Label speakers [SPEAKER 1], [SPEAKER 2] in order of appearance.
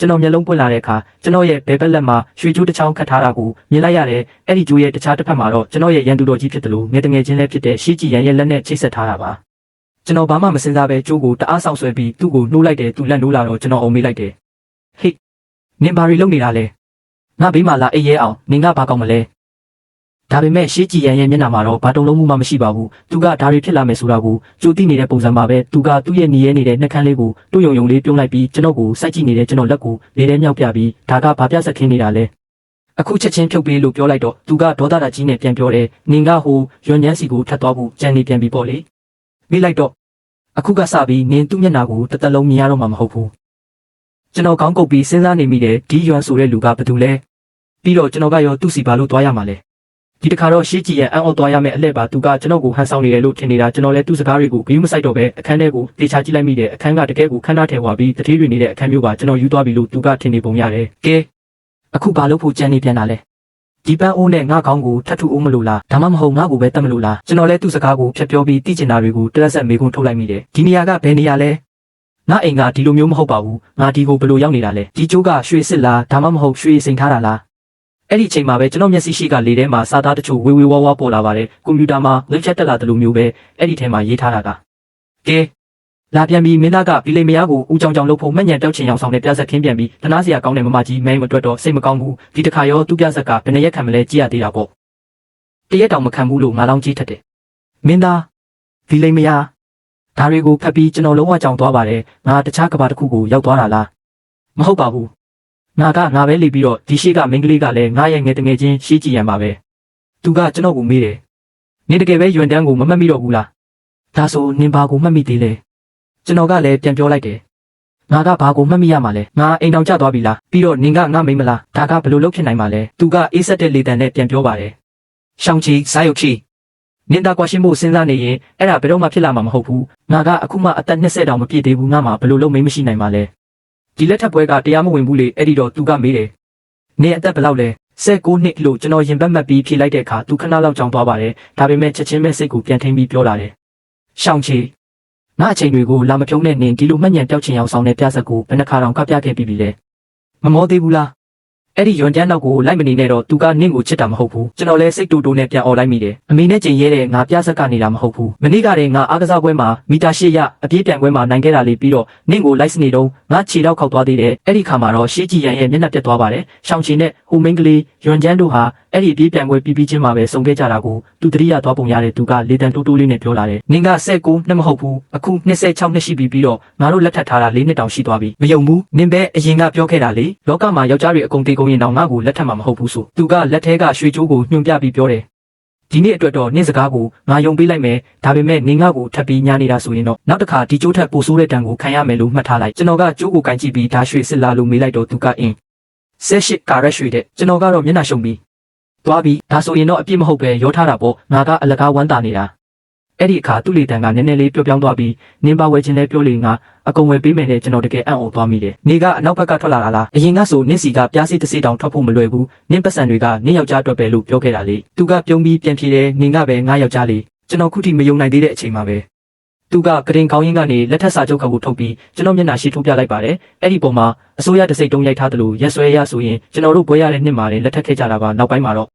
[SPEAKER 1] ကျွန်တော်မျက်လုံးပွင့်လာတဲ့အခါကျွန်တော်ရဲ့ဘဲဘက်လက်မှာရွှေကြိုးတစ်ချောင်းခတ်ထားတာကိုမြင်လိုက်ရတယ်အဲ့ဒီကြိုးရဲ့တခြားတစ်ဖက်မှာတော့ကျွန်တော်ရဲ့ရန်သူတော်ကြီးဖြစ်တယ်လို့ငယ်တငယ်ချင်းလည်းဖြစ်တဲ့ရှေးကြည်ရန်ရဲ့လက်နဲ့ချိတ်ဆက်ထားတာပါကျွန်တော်ဘာမှမစင်စားပဲကြိုးကိုတအားဆောင်ဆွဲပြီးသူ့ကိုနှိုးလိုက်တယ်သူလက်နှိုးလာတော့ကျွန်တော်အုံမေးလိုက်တယ်ဟေ့နင်ဘာတွေလုပ်နေတာလဲငါဘေးမှာလာအိပ်ရဲအောင်နင်ကဘာကောင်းမလဲဒါပေမဲ့ရှေးကြည်ရန်ရဲ့မျက်နှာမှာတော့ဘာတုံ့လုံးမှုမှမရှိပါဘူးသူကဒါတွေဖြစ်လာမယ်ဆိုတာကိုကြိုသိနေတဲ့ပုံစံပါပဲသူကသူ့ရဲ့ညီရဲနေတဲ့နှက်ခမ်းလေးကိုတို့ယုံယုံလေးပြုံးလိုက်ပြီးကျွန်တော်ကိုစိုက်ကြည့်နေတဲ့ကျွန်တော်လက်ကိုလေထဲမြောက်ပြပြီးဒါကဘာပြဆက်ခင်းနေတာလဲအခုချက်ချင်းဖြုတ်ပေးလို့ပြောလိုက်တော့သူကဒေါသတာကြီးနဲ့ပြန်ပြောတယ်နင်ကဟိုရွံ့ညမ်းစီကိုထပ်သွားဖို့ကြံနေပြန်ပြီပေါ့လေမေးလိုက်တော့အခုကစပြီးနင်သူ့မျက်နှာကိုတစ်သက်လုံးမြင်ရတော့မှာမဟုတ်ဘူးကျွန်တော်ခေါင်းကုပ်ပြီးစဉ်းစားနေမိတယ်ဒီရွံဆိုတဲ့လူကဘာတူလဲပြီးတော့ကျွန်တော်ကရောသူ့စီဘာလို့သွားရမှာလဲဒီတခါတော့ရှေးကြည်ရန်အံ့ဩသွားရမယ့်အလှည့်ပါသူကကျွန်တော်ကိုဟန်ဆောင်နေတယ်လို့ထင်နေတာကျွန်တော်လည်းသူ့စကားတွေကိုဂရုမစိုက်တော့ပဲအခန်းထဲကိုတေချာကြည့်လိုက်မိတယ်အခန်းကတကယ်ကိုခန်းသားထဲဝါပြီးတတိတွေနေတဲ့အခန်းမျိုးပါကျွန်တော်ယူသွားပြီလို့သူကထင်နေပုံရတယ်ကဲအခုဘာလို့ဖို့ကြံနေပြန်တာလဲဒီပန်းအိုးနဲ့ငါခေါင်းကိုထပ်ထူအောင်မလို့လားဒါမှမဟုတ်ငါ့ကိုပဲတတ်မလို့လားကျွန်တော်လည်းသူ့စကားကိုဖြတ်ပြောပြီးသိချင်တာတွေကိုတရက်ဆက်မေးခွန်းထုတ်လိုက်မိတယ်ဒီနေရာကဘယ်နေရာလဲငါအိမ်ကဒီလိုမျိုးမဟုတ်ပါဘူးငါဒီကိုဘယ်လိုရောက်နေတာလဲဒီကျိုးကရွှေစစ်လားဒါမှမဟုတ်ရွှေစိန်ထားတာလားအဲ့ဒီအချိန်မှာပဲကျွန်တော်မျက်စိရှိကလေထဲမှာစာသားတချို့ဝေဝေဝါးဝါပေါ်လာပါတယ်ကွန်ပျူတာမှာဝက်ချက်တက်လာတယ်လို့မျိုးပဲအဲ့ဒီထဲမှာရေးထားတာကကဲလာပြန်ပြီးမင်းသားကဘီလိမ်မယားကိုဦးကြောင်ကြောင်လှုပ်ဖို့မှတ်ညံတောက်ချင်အောင်ဆောင်တဲ့ပြဆက်ခင်းပြန်ပြီးတနာစရာကောင်းတဲ့မမကြီးမဲမတွက်တော့စိတ်မကောင်းဘူးဒီတခါရောသူ့ပြဆက်ကဘယ်နှရက်ခံမလဲကြည့်ရသေးတာပေါ့တရက်တောင်မခံဘူးလို့ငါလောင်းကြီးထက်တယ်မင်းသားဘီလိမ်မယားဒါတွေကိုဖတ်ပြီးကျွန်တော်လုံးဝကြောင်သွားပါတယ်ငါတခြားကဘာတစ်ခုကိုရောက်သွားတာလားမဟုတ်ပါဘူးငါပဲလေပြီးတော့ဒီရှိကမင်းကလေးကလည်းငါရဲ့ငယ်တငယ်ချင်းရှေးကြည်ရန်ပါပဲသူကကျွန်တော်ကိုမေးတယ်နင်တကယ်ပဲယွန်တန်းကိုမမှတ်မိတော့ဘူးလားဒါဆိုနင်ဘာကိုမှတ်မိသေးလဲကျွန်တော်ကလည်းပြန်ပြောလိုက်တယ်ငါကဘာကိုမှတ်မိရမှာလဲငါအိမ်တောင်ကျသွားပြီလားပြီးတော့နင်ကငါမိမလားဒါကဘယ်လိုလုပ်ဖြစ်နိုင်မှာလဲသူကအေးဆက်တဲ့လေတံနဲ့ပြန်ပြောပါတယ်ရှောင်းချီဇာယုတ်ချီနင်တာကွာရှင်းဖို့စဉ်းစားနေရင်အဲ့ဒါဘယ်တော့မှဖြစ်လာမှာမဟုတ်ဘူးငါကအခုမှအသက်20တောင်မပြည့်သေးဘူးငါမှဘယ်လိုလုပ်မင်းမရှိနိုင်မှာလဲဒီလက်ထပ်ပွဲကတရားမဝင်ဘူးလေအဲ့ဒီတော့သူကမေးတယ်နင်အသက်ဘယ်လောက်လဲ19နှစ်လို့ကျွန်တော်ရင်ပတ်မှတ်ပြီးဖြေလိုက်တဲ့အခါသူခဏလောက်ကြောင်သွားပါတယ်ဒါပေမဲ့ချက်ချင်းပဲစိတ်ကိုပြန်ထိန်ပြီးပြောလာတယ်ရှောင်းချီငါအချိန်တွေကိုလာမဖြုံးနဲ့နင်ဒီလိုမှတ်ညံတောက်ချင်အောင်ဆောင်တဲ့ပြဆက်ကိုဘယ်နှခါတောင်ကပြခဲ့ပြီးပြီလဲမမောသေးဘူးလားအဲ့ဒီယွန်တန်းနောက်ကိုလိုက်မနေနဲ့တော့သူကနင့်ကိုချစ်တာမဟုတ်ဘူးကျွန်တော်လည်းစိတ်တူတူနဲ့ပြန်អော်လိုက်မိတယ်အမေနဲ့ကျင်ရဲတဲ့ငါပြဆက်ကနေတာမဟုတ်ဘူးမနေ့ကတည်းကငါအားကစားပွဲမှာမီတာ8ရအပြေးပြန်ပွဲမှာနိုင်ခဲ့တာလေးပြီးတော့နင့်ကိုလိုက်စနေတော့ငါခြေတော့ခောက်သွားသေးတယ်အဲ့ဒီခါမှာတော့ရှေးကြည်ရန်ရဲ့မျက်နှာပြတ်သွားပါတယ်ရှောင်းချီနဲ့ဟိုမင်းကလေးယွန်ကျန်းတို့ဟာအဲ့ဒီအပြေးပြန်ပွဲပြီးချင်းမှာပဲစုံခဲ့ကြတာကိုသူတတိယသွားပုံရတဲ့သူကလေတံတိုးတိုးလေးနဲ့ပြောလာတယ်နင်က19နှစ်မဟုတ်ဘူးအခု26နှစ်ရှိပြီပြီးတော့ငါတို့လက်ထပ်ထားတာ4နှစ်တောင်ရှိသွားပြီမယုံဘူးနင်ပဲအရင်ကပြောခဲ့တာလေလောကမှာယောက်ျားတွေအကုန်တေကုန်ရင်တော့ငါ့ကိုလက်ထပ်မှာမဟုတ်ဘူးဆိုသူကလက်ထဲကရွှေကြိုးကိုညွှန်ပြပြီးပြောတယ်ဒီနေ့အတွက်တော့နင့်စကားကိုငါယုံပေးလိုက်မယ်ဒါပေမဲ့နင်ငါ့ကိုထပ်ပြီးညားနေတာဆိုရင်တော့နောက်တစ်ခါဒီကြိုးထက်ပိုဆိုးတဲ့တန်ကိုခံရမယ်လို့မှတ်ထားလိုက်ကျွန်တော်ကကြိုးကိုကင်ကြည့်ပြီးဒါရွှေစစ်လာလို့မေးလိုက်တော့သူကအင်း18ကာရက်ရွှေတဲ့ကျွန်တော်ကတော့မျက်နှာရှုံပြီးသွားပြီးဒါဆိုရင်တော့အပြစ်မဟုတ်ပဲရောထားတာပေါ့ငါကအလကားဝမ်းတာနေတာအဲ့ဒီအခါသူ့လေတံကနည်းနည်းလေးပျော့ပြောင်းသွားပြီးနင်းပါဝဲခြင်းလဲပြောလေငါအကုန်ဝယ်ပေးမယ်နဲ့ကျွန်တော်တကယ်အံ့ဩသွားမိတယ်နေကအနောက်ဘက်ကထွက်လာတာလားအရင်ကဆိုနင်းစီကပြားစီတစ်စီတောင်ထွက်ဖို့မလွယ်ဘူးနင်းပတ်စံတွေကနင်းယောက်ျားအတွက်ပဲလို့ပြောခဲ့တာလေသူကပြုံးပြီးပြန်ပြေတယ်နင်းကပဲငါယောက်ျားလေးကျွန်တော်ခုထိမယုံနိုင်သေးတဲ့အချိန်မှာပဲသူကကရင်ကောင်းရင်းကနေလက်ထက်စာချုပ်ကိုထုတ်ပြီးကျွန်တော်မျက်နှာရှိထိုးပြလိုက်ပါတယ်အဲ့ဒီပုံမှာအစိုးရတစိတ်တုံးရိုက်ထားတယ်လို့ရက်ဆွဲရဆိုရင်ကျွန်တော်တို့ဘွဲရတဲ့နှစ်မှာလက်ထက်ခဲ့ကြတာပါနောက်ပိုင်းမှာတော့